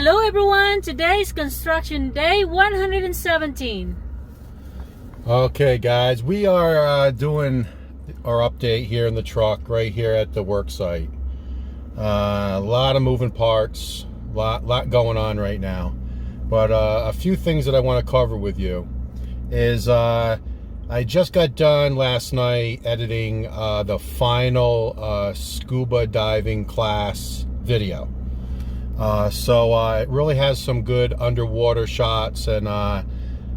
Hello everyone, today is construction day 117. Okay guys, we are doing our update here in the truck right here at the work site. A lot of moving parts, lot going on right now. But a few things that I want to cover with you is I just got done last night editing the final scuba diving class video. So it really has some good underwater shots, and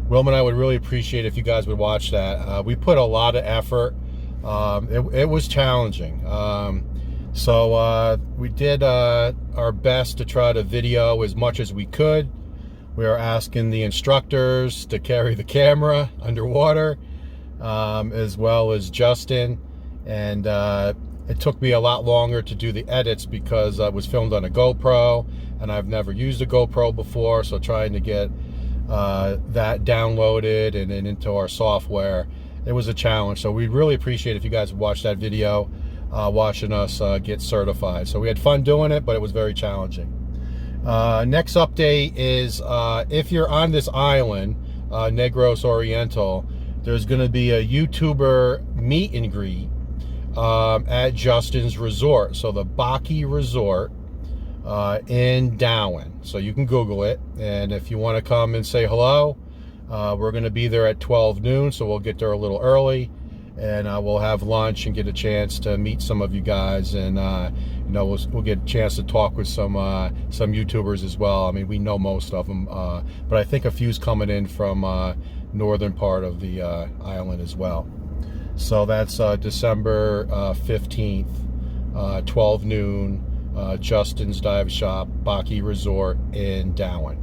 Wilma and I would really appreciate if you guys would watch that. We put a lot of effort. It was challenging. So we did our best to try to video as much as we could. We were asking the instructors to carry the camera underwater, as well as Justin, and it took me a lot longer to do the edits because it was filmed on a GoPro, and I've never used a GoPro before, so trying to get that downloaded and into our software, it was a challenge. So we'd really appreciate if you guys would watch that video, watching us get certified. So we had fun doing it, but it was very challenging. Next update is if you're on this island, Negros Oriental, there's going to be a YouTuber meet and greet at Justin's resort, so the Baki Resort in Dauin. So you can Google it, and if you want to come and say hello, we're going to be there at 12 noon, so we'll get there a little early, and we'll have lunch and get a chance to meet some of you guys, and you know, we'll get a chance to talk with some YouTubers as well. I mean, we know most of them, but I think a few's coming in from northern part of the island as well. So that's December 15th, 12 noon, Justin's Dive Shop, Baki Resort in Dauin.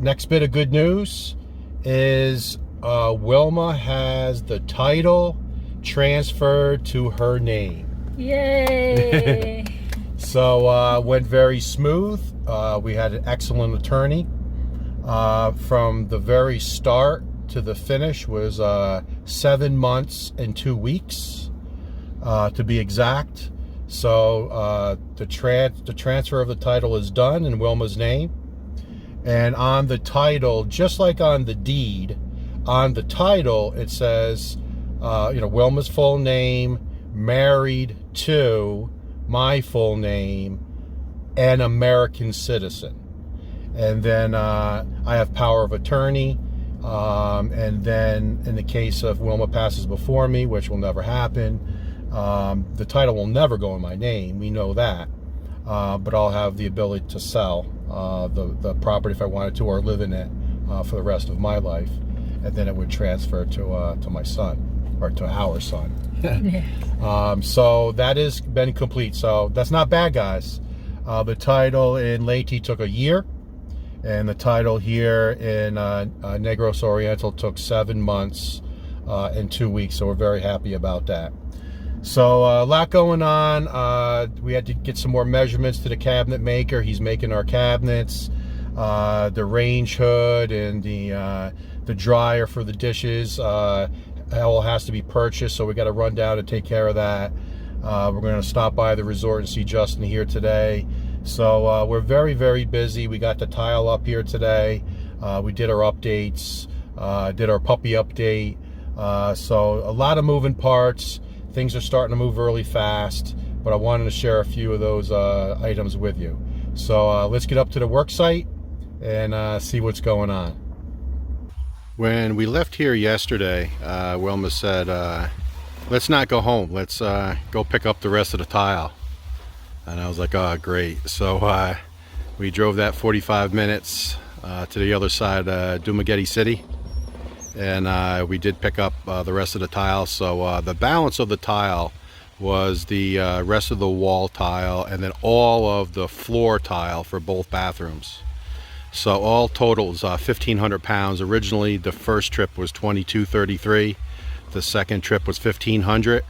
Next bit of good news is Wilma has the title transferred to her name. Yay! So went very smooth. We had an excellent attorney. From the very start to the finish was 7 months and 2 weeks, to be exact. So the transfer of the title is done in Wilma's name, and on the title, just like on the deed, on the title it says, you know, Wilma's full name, married to my full name, an American citizen, and then I have power of attorney. And then in the case of Wilma passes before me, which will never happen, the title will never go in my name, we know that, but I'll have the ability to sell the property if I wanted to, or live in it for the rest of my life, and then it would transfer to my son, or to our son. So that has been complete, so that's not bad, guys. The title in Leyte took a year, and the title here in Negros Oriental took 7 months and 2 weeks, so we're very happy about that. So a lot going on. We had to get some more measurements to the cabinet maker. He's making our cabinets, the range hood, and the dryer for the dishes. All has to be purchased, so we got to run down and take care of that. We're going to stop by the resort and see Justin here today. So we're very, very busy. We got the tile up here today. We did our updates, did our puppy update. So a lot of moving parts. Things are starting to move really fast, but I wanted to share a few of those items with you. So let's get up to the work site and see what's going on. When we left here yesterday, Wilma said, let's not go home. Let's go pick up the rest of the tile. And I was like, oh, great. So we drove that 45 minutes to the other side, Dumaguete City. And we did pick up the rest of the tile. So the balance of the tile was the rest of the wall tile, and then all of the floor tile for both bathrooms. So all total is 1,500 pounds. Originally, the first trip was 2233. The second trip was 1,500.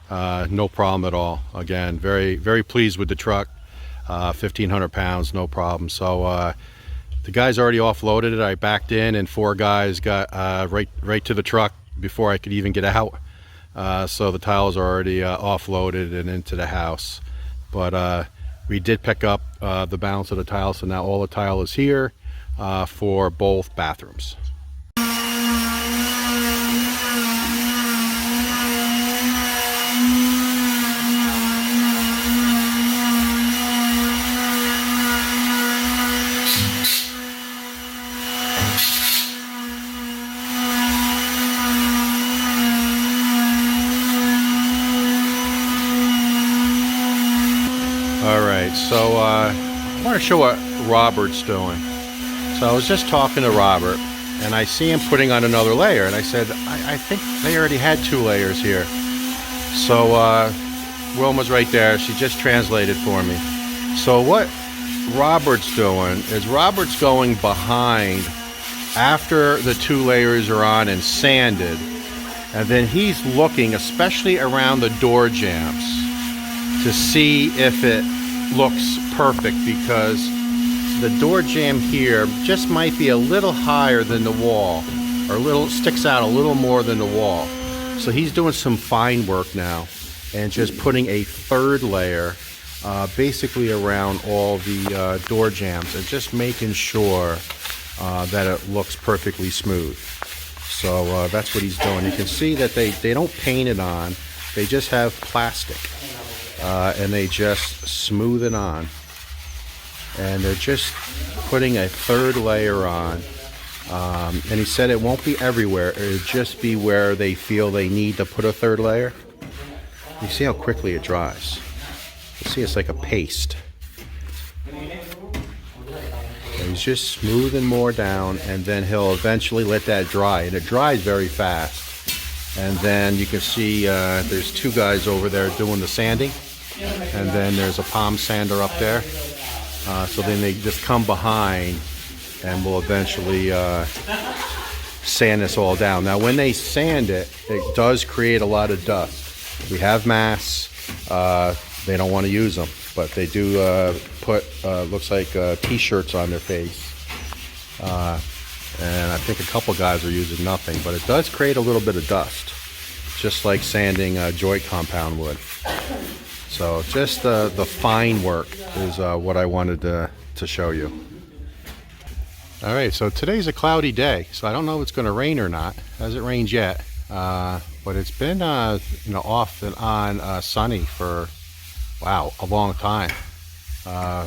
No problem at all. Again, very, very pleased with the truck. 1,500 pounds, no problem. So the guys already offloaded it. I backed in, and 4 guys got right to the truck before I could even get out. So the tiles are already offloaded and into the house. But we did pick up the balance of the tile, so now all the tile is here for both bathrooms. Alright, so I want to show what Robert's doing. So I was just talking to Robert, and I see him putting on another layer, and I said, I think they already had 2 layers here. So Wilma's right there, she just translated for me. So what Robert's doing is Robert's going behind after the 2 layers are on and sanded, and then he's looking, especially around the door jambs, to see if it looks perfect, because the door jamb here just might be a little higher than the wall, or a little sticks out a little more than the wall. So he's doing some fine work now and just putting a 3rd layer basically around all the door jambs and just making sure that it looks perfectly smooth. So that's what he's doing. You can see that they don't paint it on, they just have plastic. And they just smooth it on, and they're just putting a 3rd layer on, and he said it won't be everywhere, it'll just be where they feel they need to put a 3rd layer. You see how quickly it dries. You see it's like a paste. And he's just smoothing more down, and then he'll eventually let that dry, and it dries very fast. And then you can see there's 2 guys over there doing the sanding, and then there's a palm sander up there. So then they just come behind and will eventually sand this all down. Now when they sand it, it does create a lot of dust. We have masks, they don't want to use them, but they do put, looks like t-shirts on their face. And I think a couple guys are using nothing, but it does create a little bit of dust, just like sanding joint compound would. So just the fine work is what I wanted to show you. All right, so today's a cloudy day, so I don't know if it's going to rain or not. It hasn't rained yet, but it's been off and on sunny for, wow, a long time,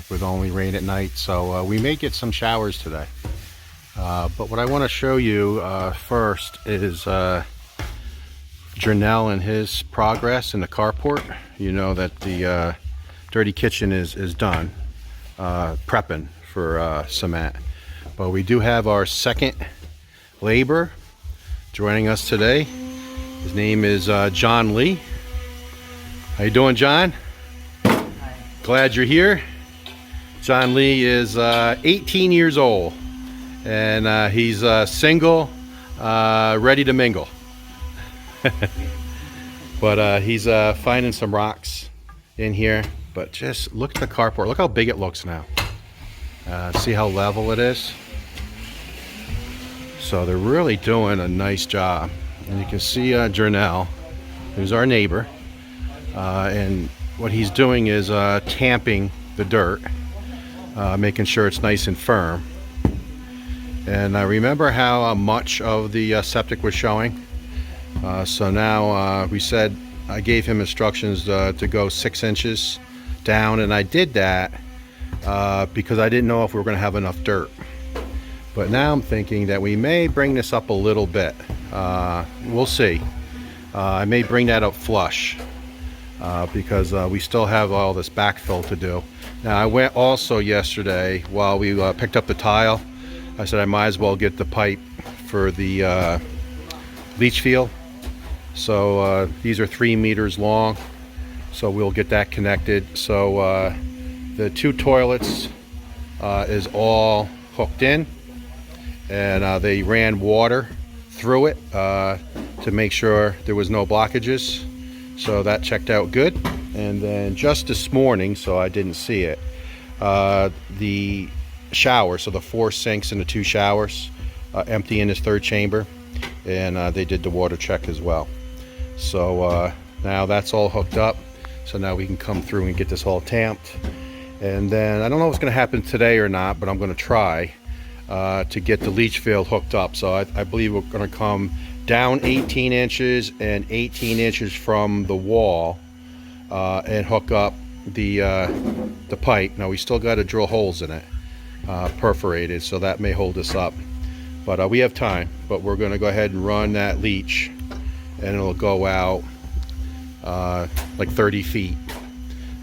with only rain at night. So we may get some showers today. But what I want to show you first is Jernell and his progress in the carport. You know that the dirty kitchen is done, prepping for cement. But we do have our 2nd labor joining us today. His name is John Lee. How you doing, John? Hi. Glad you're here. John Lee is 18 years old, and he's single, ready to mingle. But he's finding some rocks in here. But just look at the carport. Look how big it looks now. See how level it is? So they're really doing a nice job. And you can see Jernell, who's our neighbor. And what he's doing is tamping the dirt, making sure it's nice and firm. And remember how much of the septic was showing? So now we said, I gave him instructions to go 6 inches down, and I did that because I didn't know if we were going to have enough dirt. But now I'm thinking that we may bring this up a little bit. We'll see. I may bring that up flush because we still have all this backfill to do. Now I went also yesterday while we picked up the tile. I said I might as well get the pipe for the leach field. So these are 3 meters long, so we'll get that connected. So the 2 toilets is all hooked in, and they ran water through it to make sure there was no blockages. So that checked out good. And then just this morning, so I didn't see it, the shower, so the 4 sinks and the 2 showers, empty in his 3rd chamber, and they did the water check as well. So now that's all hooked up, so now we can come through and get this all tamped, And then I don't know what's going to happen today or not, but I'm going to try to get the leach field hooked up. So I believe we're going to come down 18 inches and 18 inches from the wall and hook up the pipe. Now we still got to drill holes in it, perforated, so that may hold us up. But we have time. But we're going to go ahead and run that leach, and it'll go out like 30 feet.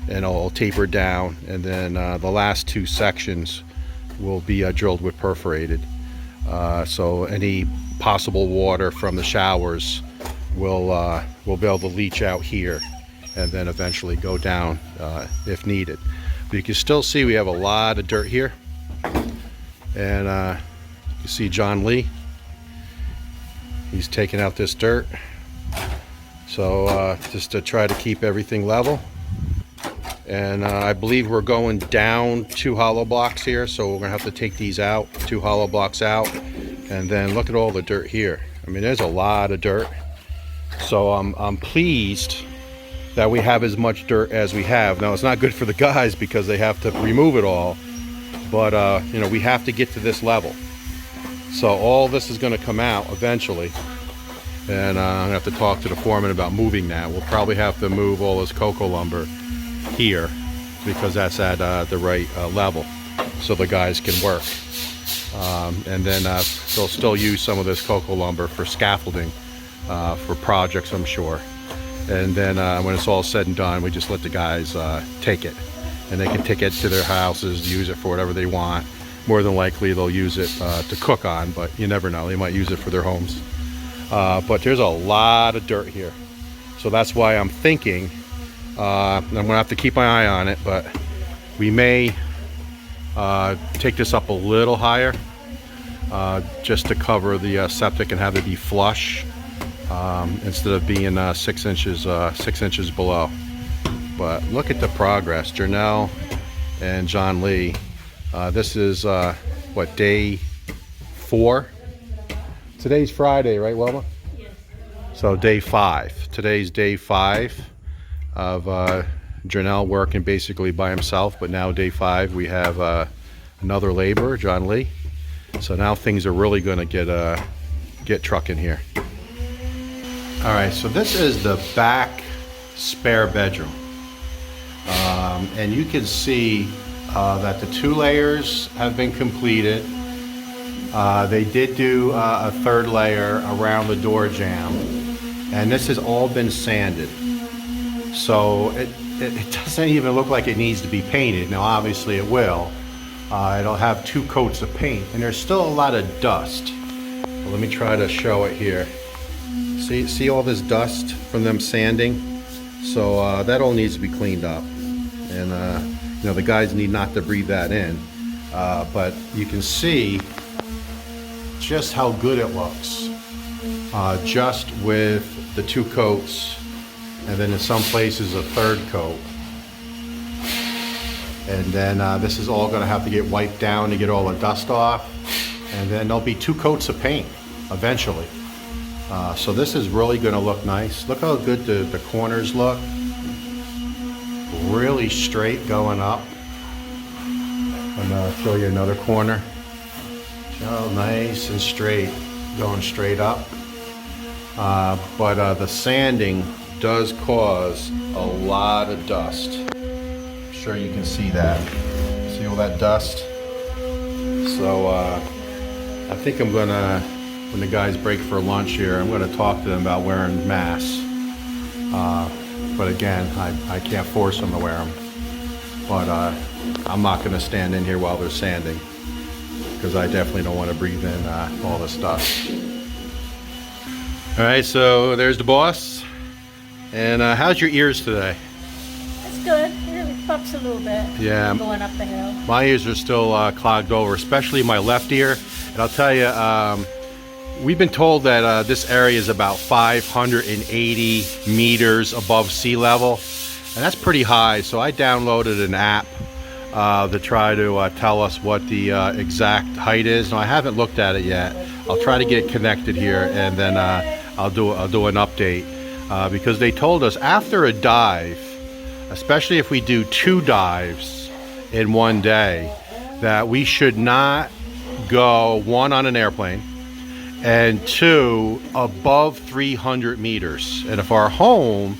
And I'll taper down, and then the last two sections will be drilled with perforated. So any possible water from the showers will be able to leach out here, and then eventually go down if needed. But you can still see we have a lot of dirt here, and you see John Lee. He's taking out this dirt. So just to try to keep everything level. And I believe we're going down 2 hollow blocks here, so we're gonna have to take these out, 2 hollow blocks out, and then look at all the dirt here. I mean, there's a lot of dirt. So I'm pleased that we have as much dirt as we have. Now it's not good for the guys because they have to remove it all, but you know, we have to get to this level. So all this is gonna come out eventually, and I'm gonna have to talk to the foreman about moving that. We'll probably have to move all this cocoa lumber here because that's at the right level, so the guys can work. And then they'll still use some of this cocoa lumber for scaffolding for projects, I'm sure. And then when it's all said and done, we just let the guys take it, and they can take it to their houses, use it for whatever they want. More than likely they'll use it to cook on, but you never know, they might use it for their homes. But there's a lot of dirt here, so that's why I'm thinking I'm gonna have to keep my eye on it, but we may take this up a little higher just to cover the septic and have it be flush instead of being 6 inches below. But look at the progress. Janelle and John Lee, this is what, day 4? Today's Friday, right, Wilma? Yes. So day 5. Today's day 5 of Janelle working basically by himself, but now day 5 we have another laborer, John Lee. So now things are really going to get trucking here. All right, so this is the back spare bedroom, and you can see that the 2 layers have been completed. They did do a 3rd layer around the door jamb, and this has all been sanded. So it doesn't even look like it needs to be painted. Now obviously it will. It'll have 2 coats of paint, and there's still a lot of dust. Well, let me try to show it here. See all this dust from them sanding? So that all needs to be cleaned up. And you know, the guys need not to breathe that in. But you can see just how good it looks. Just with the 2 coats, and then in some places a 3rd coat. And then this is all going to have to get wiped down to get all the dust off, and then there'll be 2 coats of paint eventually. So this is really going to look nice. Look how good the corners look. Really straight going up. I'm going to show you another corner. Oh, nice and straight, going straight up. But the sanding does cause a lot of dust. I'm sure you can see that. See all that dust? So I think I'm gonna, when the guys break for lunch here, I'm gonna talk to them about wearing masks. But again, I can't force them to wear them. But I'm not gonna stand in here while they're sanding, because I definitely don't want to breathe in all this dust. All right, so there's the boss. And how's your ears today? It's good. It pops a little bit. Yeah. Going up the hill. My ears are still clogged over, especially my left ear. And I'll tell you, we've been told that this area is about 580 meters above sea level. And that's pretty high. So I downloaded an app to try to tell us what the exact height is. Now I haven't looked at it yet. I'll try to get connected here, and then I'll do an update because they told us after a dive, especially if we do 2 dives, in one day, that we should not go, one, on an airplane, and two, above 300 meters. And if our home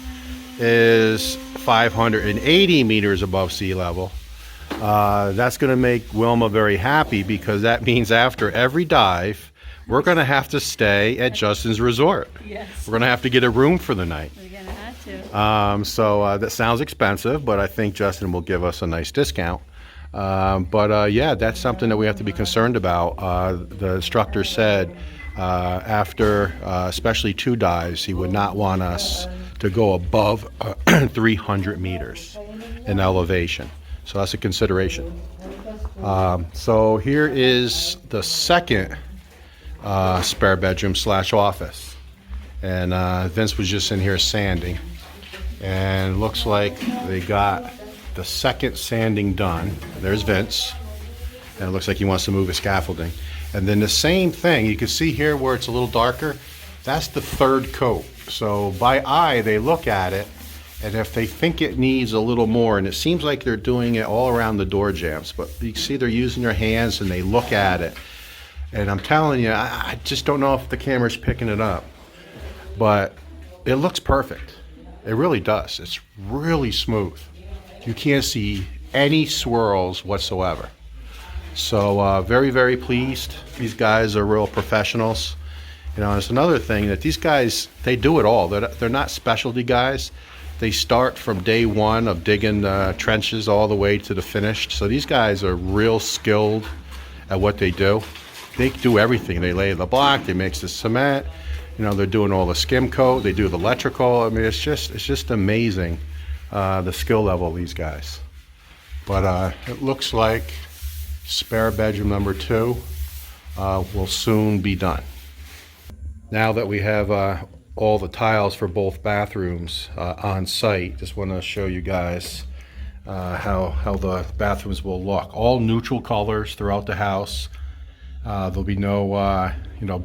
is 580 meters above sea level, that's going to make Wilma very happy, because that means after every dive, we're going to have to stay at Justin's resort. Yes. We're going to have to get a room for the night. We're going to have to. So that sounds expensive, but I think Justin will give us a nice discount. Yeah, that's something that we have to be concerned about. The instructor said after especially 2 dives, he would not want us to go above 300 meters in elevation. So that's a consideration. So here is the second spare bedroom / office. And Vince was just in here sanding. And it looks like they got the second sanding done. There's Vince. And it looks like he wants to move his scaffolding. And then the same thing, you can see here where it's a little darker, that's the 3rd coat. So by eye, they look at it, and if they think it needs a little more, and it seems like they're doing it all around the door jambs, but you see they're using their hands and they look at it. And I'm telling you, I just don't know if the camera's picking it up, but it looks perfect. It really does. It's really smooth. You can't see any swirls whatsoever. So very, very pleased. These guys are real professionals. You know, it's another thing that these guys, they do it all. They're not specialty guys. They start from day one of digging trenches all the way to the finished. So these guys are real skilled at what they do. They do everything. They lay the block, they mix the cement, you know, they're doing all the skim coat, they do the electrical. I mean, it's just amazing, the skill level of these guys. But it looks like spare bedroom number 2 will soon be done. Now that we have all the tiles for both bathrooms on site, just want to show you guys how the bathrooms will look. All neutral colors throughout the house. There'll be no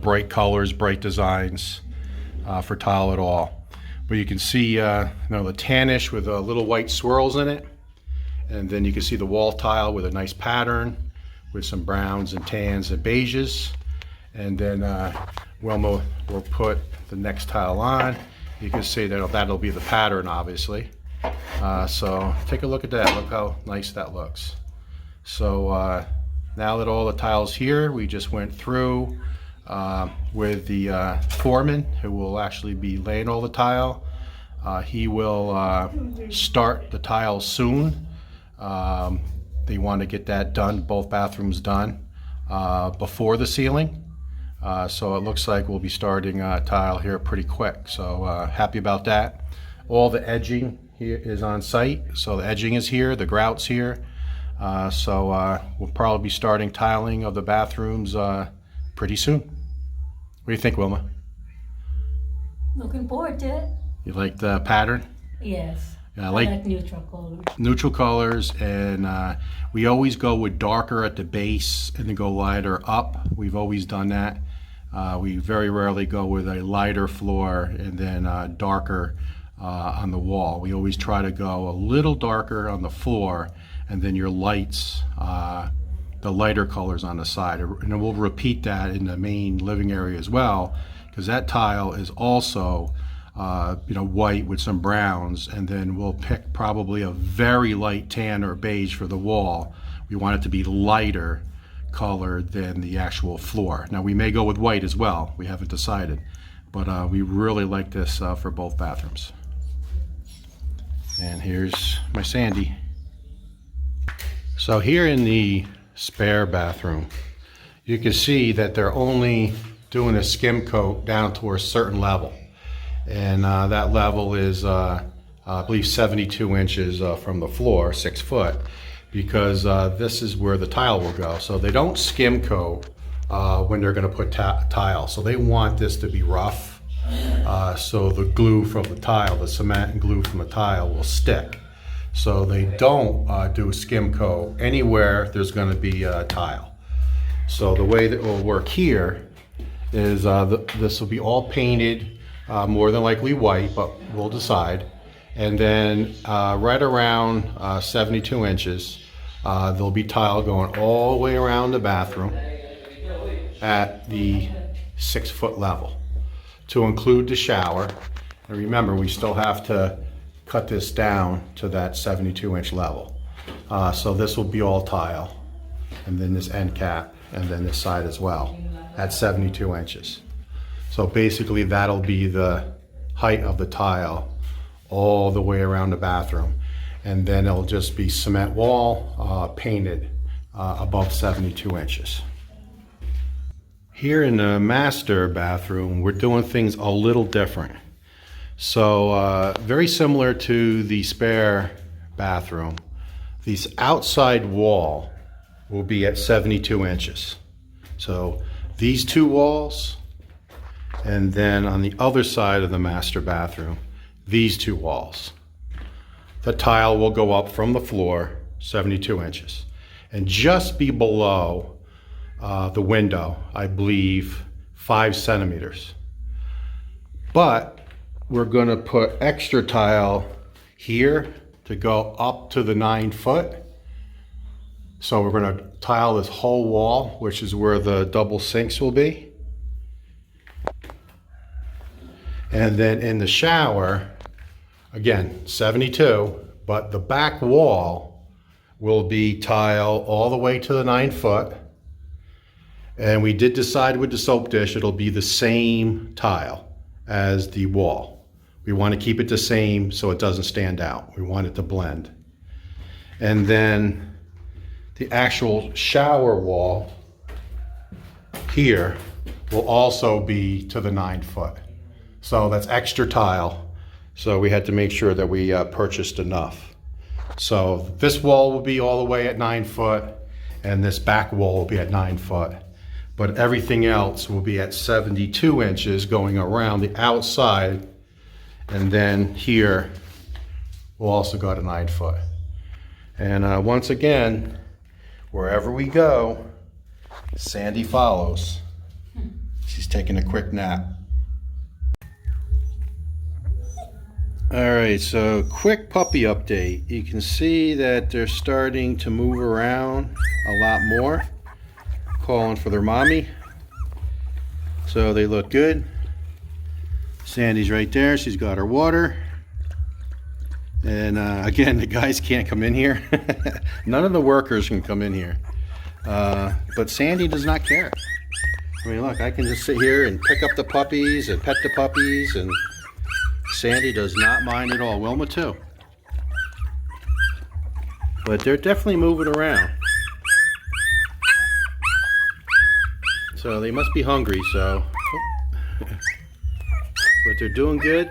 bright colors, bright designs for tile at all. But you can see the tannish with little white swirls in it, and then you can see the wall tile with a nice pattern with some browns and tans and beiges. And then Wilma will put the next tile on. You can see that'll be the pattern, obviously. So take a look at that. Look how nice that looks. So now that all the tiles here, we just went through with the foreman, who will actually be laying all the tile. He will start the tiles soon. They want to get that done, both bathrooms done, before the ceiling. So it looks like we'll be starting tile here pretty quick. So happy about that. All the edging here is on site. So the edging is here, the grout's here. So we'll probably be starting tiling of the bathrooms pretty soon. What do you think, Wilma? Looking forward to it. You like the pattern? Yes. Yeah, I like neutral colors. Neutral colors, and we always go with darker at the base and then go lighter up. We've always done that. We very rarely go with a lighter floor and then darker on the wall. We always try to go a little darker on the floor, and then your lights, the lighter colors on the side. And we'll repeat that in the main living area as well, because that tile is also white with some browns, and then we'll pick probably a very light tan or beige for the wall. We want it to be lighter colored than the actual floor. Now we may go with white as well, we haven't decided, but we really like this for both bathrooms. And here's my Sandy. So here in the spare bathroom, you can see that they're only doing a skim coat down to a certain level. And that level is, I believe, 72 inches from the floor, 6 foot, because this is where the tile will go. So they don't skim coat when they're going to put tile. So they want this to be rough, so the glue from the tile, the cement and glue from the tile will stick. So they don't do a skim coat anywhere there's going to be tile. So the way that it will work here is this will be all painted, more than likely white, but we'll decide. And then right around 72 inches, There'll be tile going all the way around the bathroom at the 6-foot level to include the shower. And remember, we still have to cut this down to that 72-inch level. So this will be all tile, and then this end cap, and then this side as well at 72 inches. So basically that'll be the height of the tile all the way around the bathroom. And then it'll just be cement wall painted above 72 inches. Here in the master bathroom, we're doing things a little different. So very similar to the spare bathroom, this outside wall will be at 72 inches. So these two walls, and then on the other side of the master bathroom, these two walls. The tile will go up from the floor 72 inches and just be below the window, I believe 5 centimeters. But we're gonna put extra tile here to go up to the 9 foot. So we're gonna tile this whole wall, which is where the double sinks will be. And then in the shower, again, 72, but the back wall will be tile all the way to the 9 foot. And we did decide with the soap dish, it'll be the same tile as the wall. We want to keep it the same so it doesn't stand out. We want it to blend. And then the actual shower wall here will also be to the 9 foot. So that's extra tile. So we had to make sure that we purchased enough. So this wall will be all the way at 9 foot, and this back wall will be at 9 foot. But everything else will be at 72 inches going around the outside. And then here we'll also go to 9 foot. And once again, wherever we go, Sandy follows. She's taking a quick nap. All right, so quick puppy update. You can see that they're starting to move around a lot more, calling for their mommy. So they look good. Sandy's right there. She's got her water. And again, the guys can't come in here. None of the workers can come in here. But Sandy does not care. I mean, look, I can just sit here and pick up the puppies and pet the puppies, and Sandy does not mind at all. Wilma too. But they're definitely moving around. So they must be hungry, so. But they're doing good.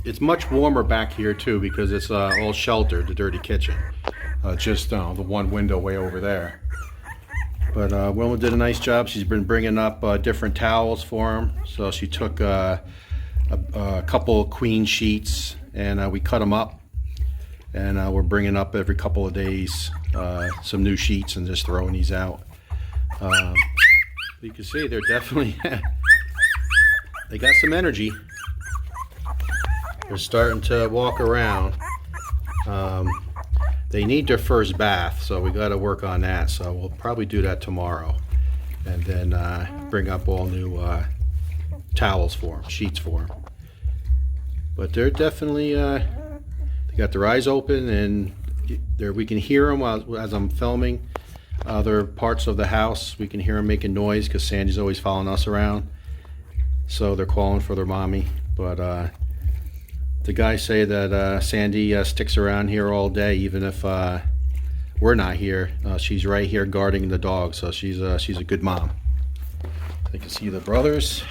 It's much warmer back here too because it's all sheltered, the dirty kitchen. Just the one window way over there. But Wilma did a nice job. She's been bringing up different towels for them. So she took a couple queen sheets and we cut them up. And we're bringing up every couple of days some new sheets and just throwing these out. You can see they're definitely, they got some energy. They're starting to walk around. They need their first bath, so we got to work on that. So we'll probably do that tomorrow, and then bring up all new towels for them, sheets for them. But they're definitely, they got their eyes open, and we can hear them as I'm filming other parts of the house. We can hear them making noise because Sandy's always following us around. So they're calling for their mommy, but the guys say that Sandy sticks around here all day, even if we're not here. She's right here guarding the dog, so she's a good mom. You can see the brothers.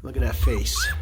Look at that face.